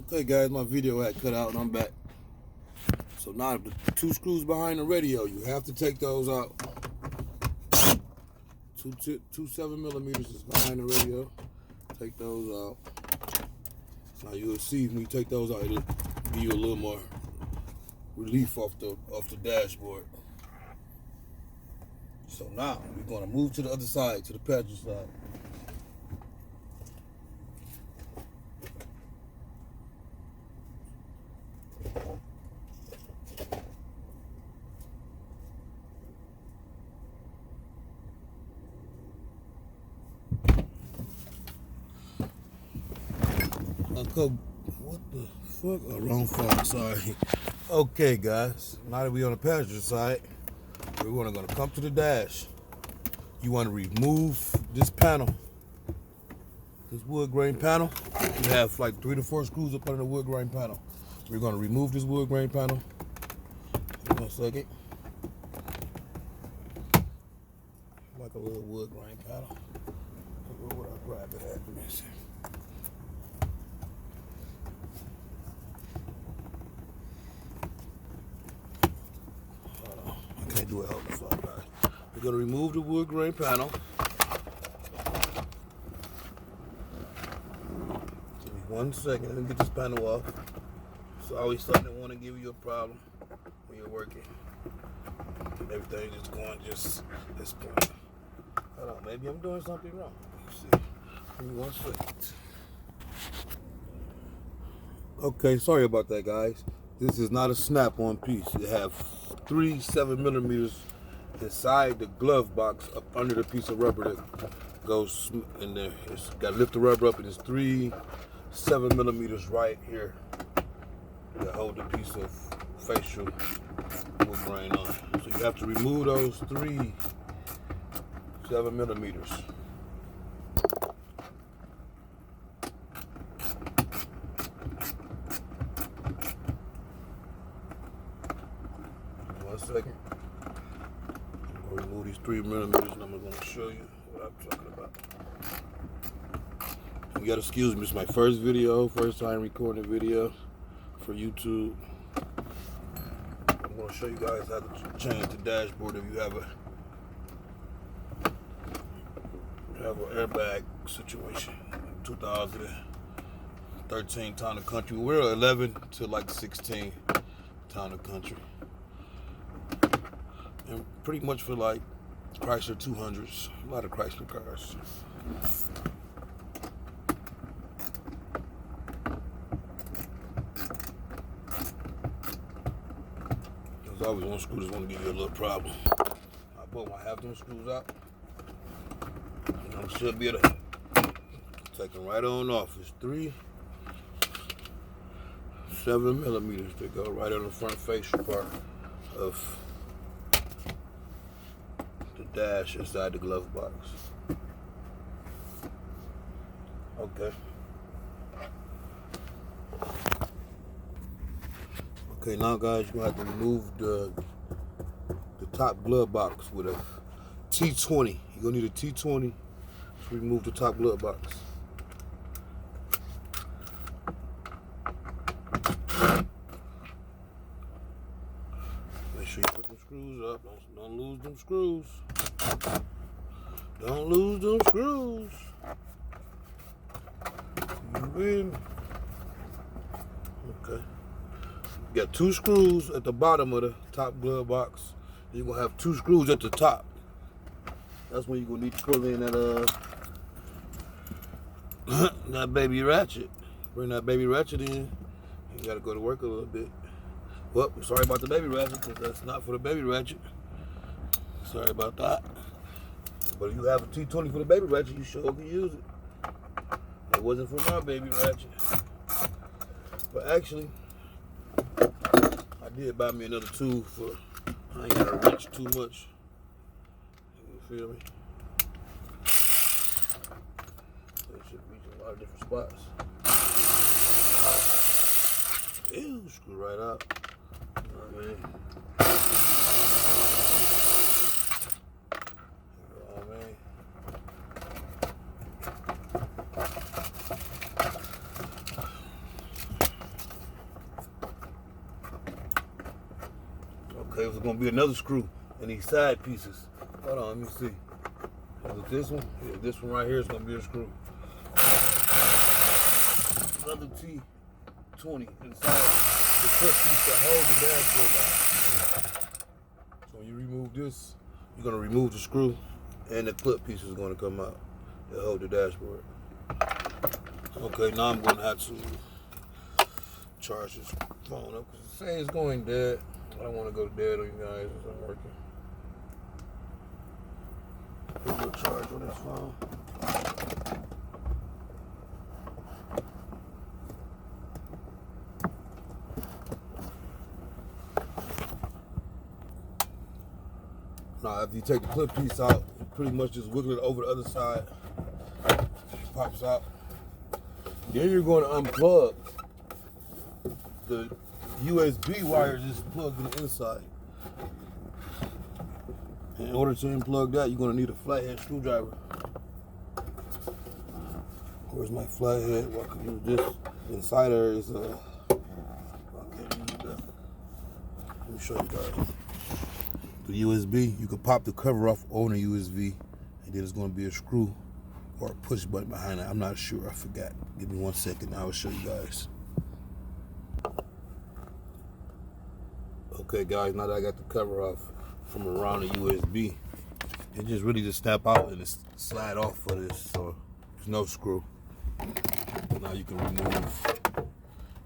Okay guys, my video had cut out and I'm back. So now the two screws behind the radio, you have to take those out. Two 7mm is behind the radio. Take those out. Now you'll see when you take those out, it'll give you a little more relief off the dashboard. So now we're gonna move to the other side, to the passenger side. What the fuck? Oh, wrong phone, sorry. Okay guys, now that we're on the passenger side, we're gonna come to the dash. You want to remove this panel, this wood grain panel. You have like 3 to 4 screws up under the wood grain panel. We're gonna remove this wood grain panel. Hold on a second. Like a little wood grain panel. Where would I grab it at? Let me see. Can't do it out the front, guys. We're gonna remove the wood grain panel. Give me 1 second. Let me get this panel off. It's always something that want to give you a problem when you're working. And everything is going just this point. Hold on, maybe I'm doing something wrong. Let's see. Give me 1 second. Okay, sorry about that, guys. This is not a snap-on piece. You have 3 7mm inside the glove box up under the piece of rubber that goes in there. It's got to lift the rubber up, and there's 3 7mm right here that hold the piece of facial wood grain on. So you have to remove those 3 7mm. Second. I'm going to remove these 3mm and I'm going to show you what I'm talking about. You got to excuse me, this is my first video, first time recording a video for YouTube. I'm going to show you guys how to change the dashboard if you have an airbag situation. 2013 Town and Country. We're 11 to like 16 Town and Country. And pretty much for like Chrysler 200s, a lot of Chrysler cars. There's always one screw that's going to give you a little problem. I pull my half them screws out, and I should be able to take them right on off. It's 3 7mm that go right on the front facial part of dash inside the glove box. Okay, now guys, you're gonna have to remove the top glove box with a T20. You're gonna need a T20 to remove the top glove box. Make sure you put them screws up. Don't lose them screws. Don't lose them screws. You win. Okay. You got 2 screws at the bottom of the top glove box. You're gonna have 2 screws at the top. That's when you're gonna need to pull in that that baby ratchet. Bring that baby ratchet in. You gotta go to work a little bit. Well, sorry about the baby ratchet, because that's not for the baby ratchet. Sorry about that. But if you have a T20 for the baby ratchet, you sure can use it. It wasn't for my baby ratchet. But actually, I did buy me another tool for, I ain't gotta wrench too much. You feel me? So it should reach a lot of different spots. Ew, screw right out. You know what I mean? Okay, there's gonna be another screw in these side pieces. Hold on, let me see. Is it this one? Yeah, this one right here is gonna be a screw. Another T20 inside the clip piece that holds the dashboard down. So when you remove this, you're gonna remove the screw and the clip piece is gonna come out that hold the dashboard. Okay, now I'm gonna have to charge this phone up because it says it's going dead. I don't want to go dead on you guys. It's not working. Put a little charge on this phone. Now, after you take the clip piece out, you pretty much just wiggle it over the other side. It pops out. Then you're going to unplug the USB wire just plugged in the inside. In order to unplug that, you're going to need a flathead screwdriver. Where's my flathead? Well, I can use this. Inside there is I can't use that. Let me show you guys. The USB, you can pop the cover off on the USB, and then it's going to be a screw or a push button behind it. I'm not sure. I forgot. Give me 1 second. I will show you guys. Okay, guys. Now that I got the cover off from around the USB, it just really just snap out and just slide off for this. So there's no screw. Now you can remove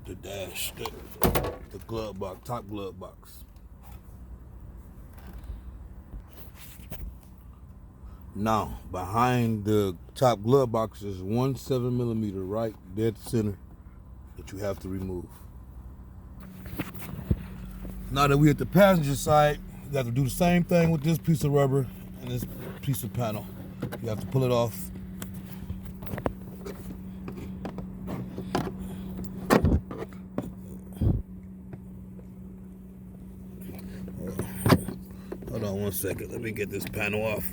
the dash, the glove box, top glove box. Now, behind the top glove box is 1 7mm right dead center that you have to remove. Now that we're at the passenger side, you have to do the same thing with this piece of rubber and this piece of panel. You have to pull it off. Hold on 1 second. Let me get this panel off.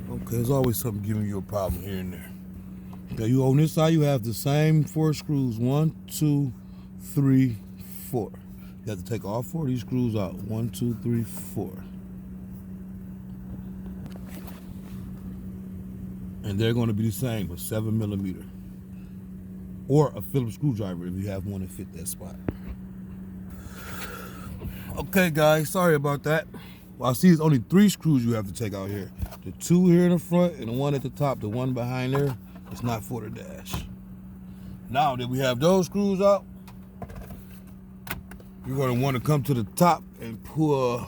Okay, there's always something giving you a problem here and there. Okay, you on this side, you have the same 4 screws. 1, 2, 3, 4. You have to take all 4 of these screws out. 1, 2, 3, 4. And they're going to be the same, a 7mm. Or a Phillips screwdriver if you have one to fit that spot. Okay, guys, sorry about that. Well, I see it's only 3 screws you have to take out here. The 2 here in the front and the 1 at the top, the 1 behind there, it's not for the dash. Now that we have those screws out, you're going to want to come to the top and pull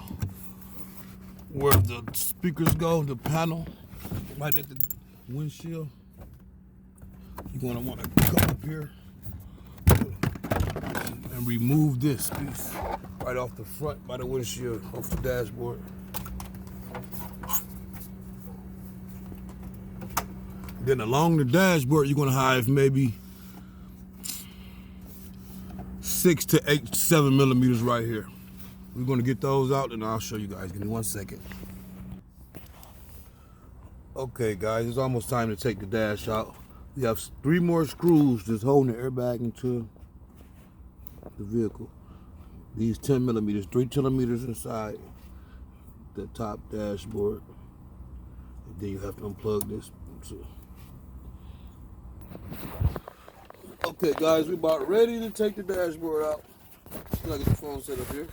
where the speakers go, the panel, right at the windshield. You're going to want to come up here and remove this piece right off the front by the windshield, off the dashboard. Then along the dashboard, you're going to have maybe 6 to 8, 7mm right here. We're going to get those out and I'll show you guys. Give me 1 second. Okay, guys, it's almost time to take the dash out. We have 3 more screws just holding the airbag into the vehicle. These 10mm, 3 millimeters inside the top dashboard. And then you have to unplug this too. Okay, guys, we're about ready to take the dashboard out. I'll get the phone set up here.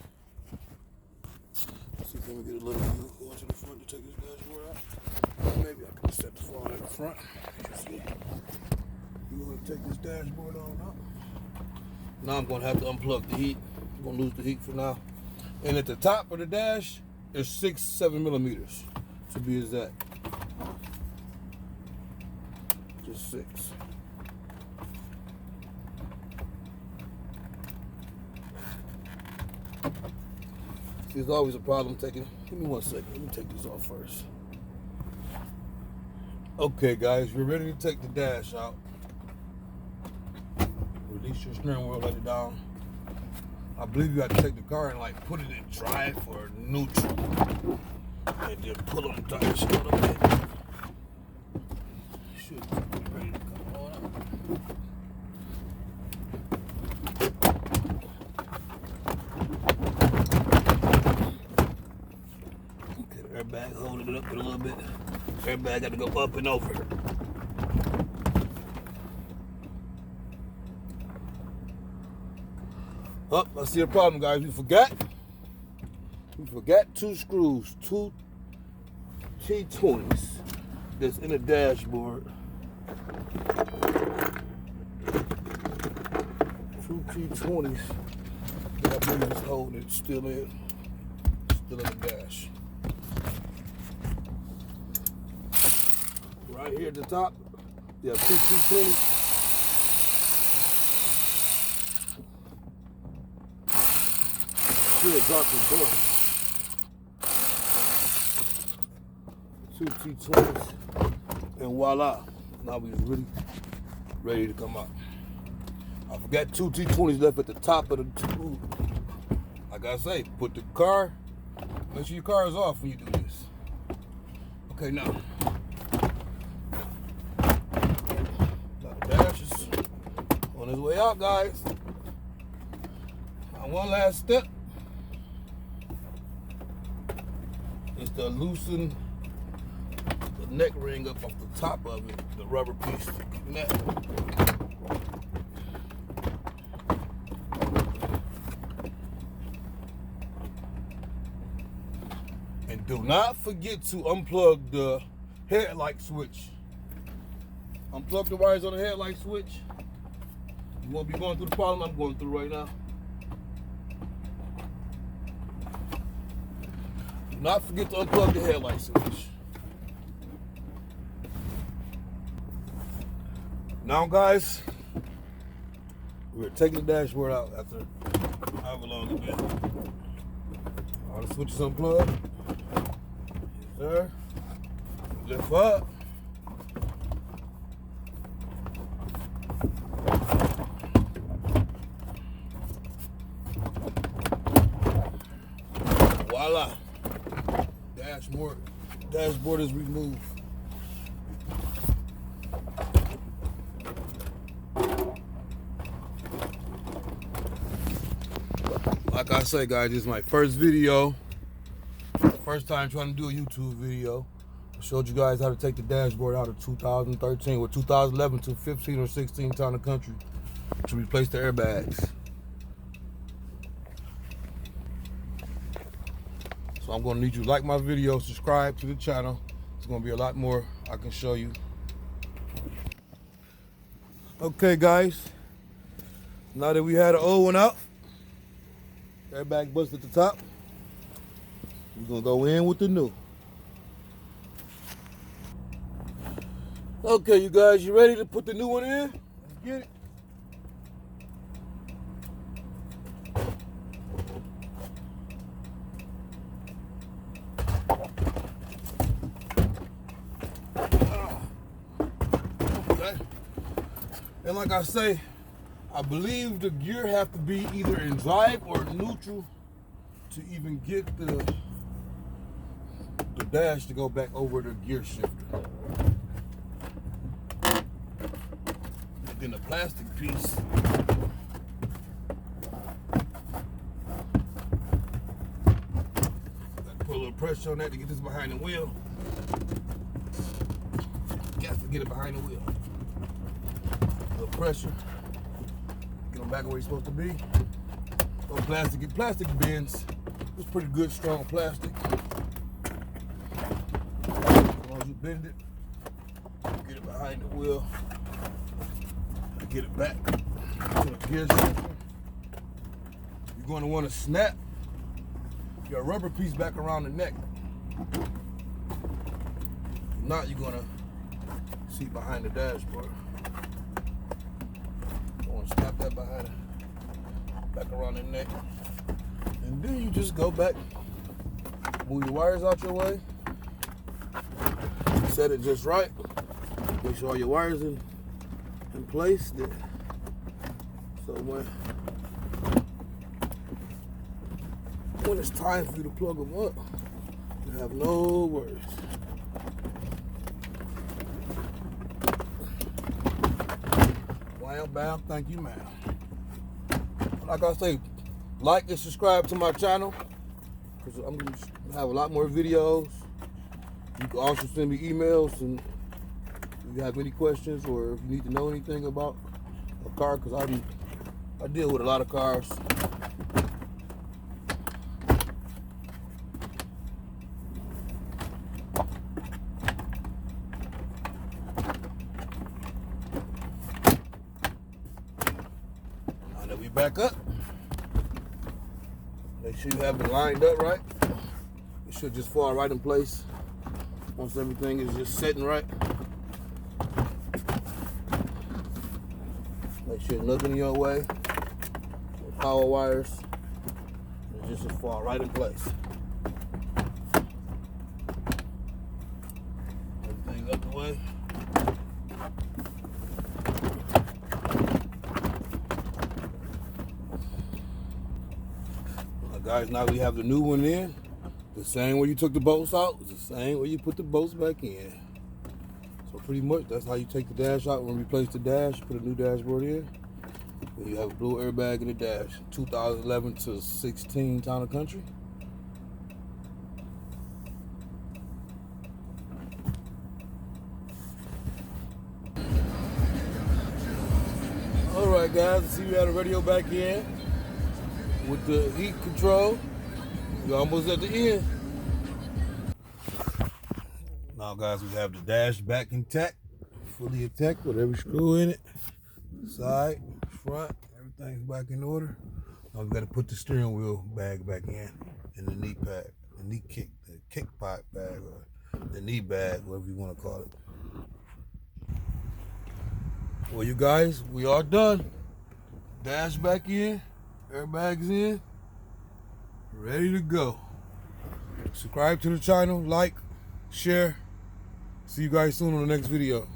Let's see if we can get a little view going to the front to take this dashboard out. Maybe I can set the phone at the front. We're going to take this dashboard on out. Now I'm going to have to unplug the heat. I'm going to lose the heat for now. And at the top of the dash, there's 6, 7mm to be exact. Just 6. There's always a problem taking. Give me 1 second. Let me take this off first. Okay, guys, we're ready to take the dash out. Release your steering wheel, let it down. I believe you have to take the car and like put it in drive or neutral, and then pull on the tires a little bit. Should be ready to come on Airbag got to go up and over. Oh, I see a problem, guys. We forgot 2 screws, 2 T20s that's in the dashboard. 2 T20s that I believe is holding it still in the dash. Right here at the top, you have 2 T20s. Should drop the door. 2 T20s, and voila! Now we're really ready to come out. I forgot 2 T20s left at the top of the tube. Like I say, put the car. Make sure your car is off when you do this. Okay, now. Got the dash is on his way out, guys. Now, one last step is to loosen the neck ring up off the top of it, the rubber piece. Neck. And do not forget to unplug the headlight switch. Unplug the wires on the headlight switch. You won't be going through the problem I'm going through right now. Do not forget to unplug the headlight switch. Now, guys, we're taking the dashboard out after however long it's been. All the switches unplugged. Yes, sir. Lift up. Voila. Dashboard is removed. Like I say, guys, this is my first video. First time trying to do a YouTube video. I showed you guys how to take the dashboard out of 2013 or 2011 to 15 or 16 town and country to replace the airbags. So I'm going to need you to like my video, subscribe to the channel. There's going to be a lot more I can show you. Okay, guys. Now that we had the old one out, airbag bust at the top, we're going to go in with the new. Okay, you guys, you ready to put the new one in? Let's get it. Okay. And like I say, I believe the gear have to be either in drive or neutral to even get the dash to go back over the gear shifter. And then the plastic piece, got to put a little pressure on that to get this behind the wheel. Got to get it behind the wheel. A little pressure. Get them back where he's supposed to be. No plastic. Plastic bends. It's pretty good, strong plastic. As long as you bend it, get it behind the wheel. Get it back to the gear shifter. You're going to want to snap your rubber piece back around the neck. If not, you're going to see behind the dashboard. Snap that back around the neck, and then you just go back, move your wires out your way, set it just right, make sure all your wires in place. So when it's time for you to plug them up, you have no worries. Bam, thank you, ma'am. Like I say, like and subscribe to my channel because I'm going to have a lot more videos You can also send me emails and if you have any questions or if you need to know anything about a car, because I deal with a lot of cars. Now that we back up, make sure you have it lined up right. It should just fall right in place once everything is just setting right. Make sure nothing in your way. No power wires. It just fall right in place. Everything up the way. Now guys, now we have the new one in. The same way you took the bolts out, it's the same way you put the bolts back in. So pretty much that's how you take the dash out and replace the dash, put a new dashboard in. And you have a blue airbag in the dash. 2011 to 16 Town and Country. Alright guys, I see we have the radio back in with the heat control. We're almost at the end. Now guys, we have the dash back intact, fully intact with every screw in it. Side, front, everything's back in order. Now we got to put the steering wheel bag back in, and the knee pad, the kick pot bag, or the knee bag, whatever you want to call it. Well, you guys, we are done. Dash back in, airbags in, ready to go. Subscribe to the channel, like, share. See you guys soon on the next video.